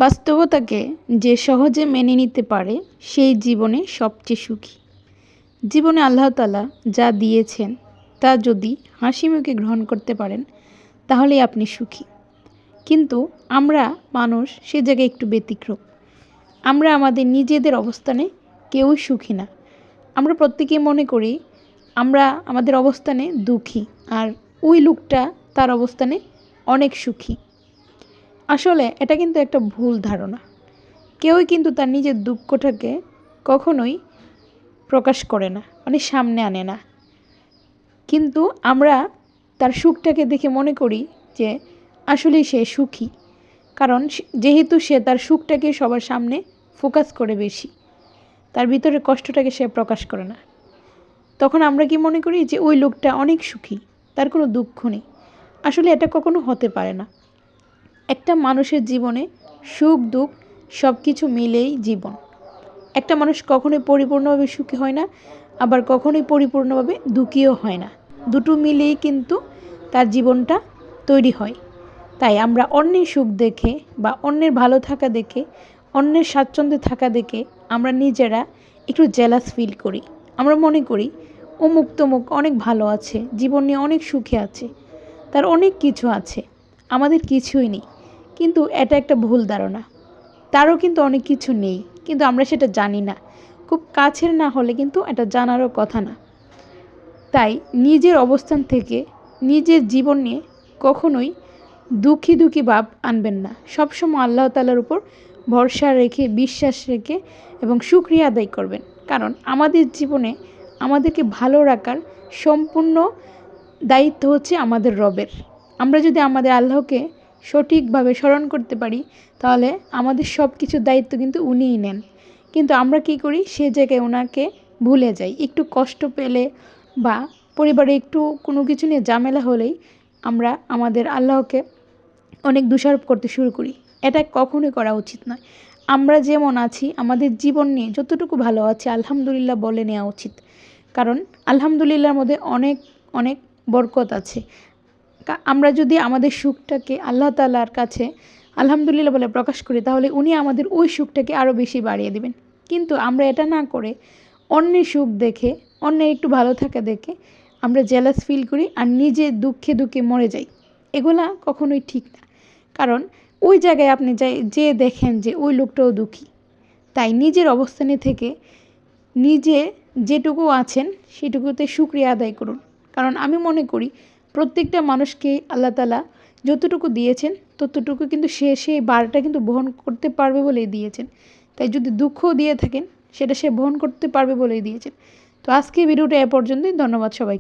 বাস্তবতাকে যে সহজে মেনে নিতে পারে সেই জীবনে সবচেয়ে সুখী। জীবনে আল্লাহ তাআলা যা দিয়েছেন তা যদি হাসিমুখে গ্রহণ করতে পারেন তাহলেই আপনি সুখী। কিন্তু আমরা মানুষ সে জায়গায় একটু ব্যতিক্রম। আমরা আমাদের নিজেদের অবস্থানে কেউই সুখী না। আমরা প্রত্যেকেই মনে করি আমরা আমাদের অবস্থানে দুঃখী, আর ওই লোকটা তার অবস্থানে অনেক সুখী। আসলে এটা কিন্তু একটা ভুল ধারণা। কেউই কিন্তু তার নিজের দুঃখটাকে কখনোই প্রকাশ করে না, মানে সামনে আনে না। কিন্তু আমরা তার সুখটাকে দেখে মনে করি যে আসলেই সে সুখী, কারণ যেহেতু সে তার সুখটাকে সবার সামনে ফোকাস করে বেশি, তার ভিতরের কষ্টটাকে সে প্রকাশ করে না। তখন আমরা কি মনে করি যে ওই লোকটা অনেক সুখী, তার কোনো দুঃখ নেই। আসলে এটা কখনো হতে পারে না। একটা মানুষের জীবনে সুখ দুঃখ সব কিছু মিলেই জীবন। একটা মানুষ কখনোই পরিপূর্ণভাবে সুখী হয় না, আবার কখনোই পরিপূর্ণভাবে দুঃখীও হয় না। দুটো মিলেই কিন্তু তার জীবনটা তৈরি হয়। তাই আমরা অন্যের সুখ দেখে বা অন্যের ভালো থাকা দেখে, অন্যের স্বাচ্ছন্দ্যে থাকা দেখে আমরা নিজেরা একটু জেলাস ফিল করি। আমরা মনে করি অমুক তমুক অনেক ভালো আছে, জীবন নিয়ে অনেক সুখে আছে, তার অনেক কিছু আছে, আমাদের কিছুই নেই। কিন্তু এটা একটা ভুল ধারণা। তারও কিন্তু অনেক কিছু নেই, কিন্তু আমরা সেটা জানি না। খুব কাছের না হলে কিন্তু এটা জানারও কথা না। তাই নিজের অবস্থান থেকে নিজের জীবন নিয়ে কখনোই দুঃখী দুঃখী ভাব আনবেন না। সবসময় আল্লাহ তাআলার উপর ভরসা রেখে, বিশ্বাস রেখে এবং শুকরিয়া আদায় করবেন। কারণ আমাদের জীবনে আমাদেরকে ভালো রাখার সম্পূর্ণ দায়িত্ব হচ্ছে আমাদের রবের। আমরা যদি আমাদের আল্লাহকে সঠিকভাবে স্মরণ করতে পারি তাহলে আমাদের সব কিছুর দায়িত্ব কিন্তু উনিই নেন। কিন্তু আমরা কি করি, সে জায়গায় ওনাকে ভুলে যাই। একটু কষ্ট পেলে বা পরিবারে একটু কোনো কিছু নিয়ে ঝামেলা হলেই আমরা আমাদের আল্লাহকে অনেক দোষারোপ করতে শুরু করি। এটা কখনোই করা উচিত নয়। আমরা যেমন আছি, আমাদের জীবন নিয়ে যতটুকু ভালো আছে আলহামদুলিল্লাহ বলে নেওয়া উচিত। কারণ আলহামদুলিল্লাহর মধ্যে অনেক অনেক বরকত আছে। আমরা যদি আমাদের সুখটাকে আল্লাহ তাআলার কাছে আলহামদুলিল্লাহ বলে প্রকাশ করি তাহলে উনি আমাদের ওই সুখটাকে আরও বেশি বাড়িয়ে দেবেন। কিন্তু আমরা এটা না করে অন্যের সুখ দেখে, অন্যের একটু ভালো থাকা দেখে আমরা জেলাস ফিল করি আর নিজে দুঃখে দুঃখে মরে যাই। এগুলা কখনোই ঠিক না। কারণ ওই জায়গায় আপনি যে দেখেন যে ওই লোকটাও দুঃখী। তাই নিজের অবস্থানে থেকে নিজে যেটুকু আছেন সেটুকুতে শুকরিয়া আদায় করুন। কারণ আমি মনে করি প্রত্যেকটা মানুষকে আল্লাহ তাআলা যতটুকু দিয়েছেন ততটুকু কিন্তু সেই ভারটা কিন্তু বহন করতে পারবে বলেই দিয়েছেন। তাই যদি দুঃখও দিয়ে থাকেন সেটা সে বহন করতে পারবে বলেই দিয়েছেন। তো আজকে ভিডিওটা এ পর্যন্তই। ধন্যবাদ সবাইকে।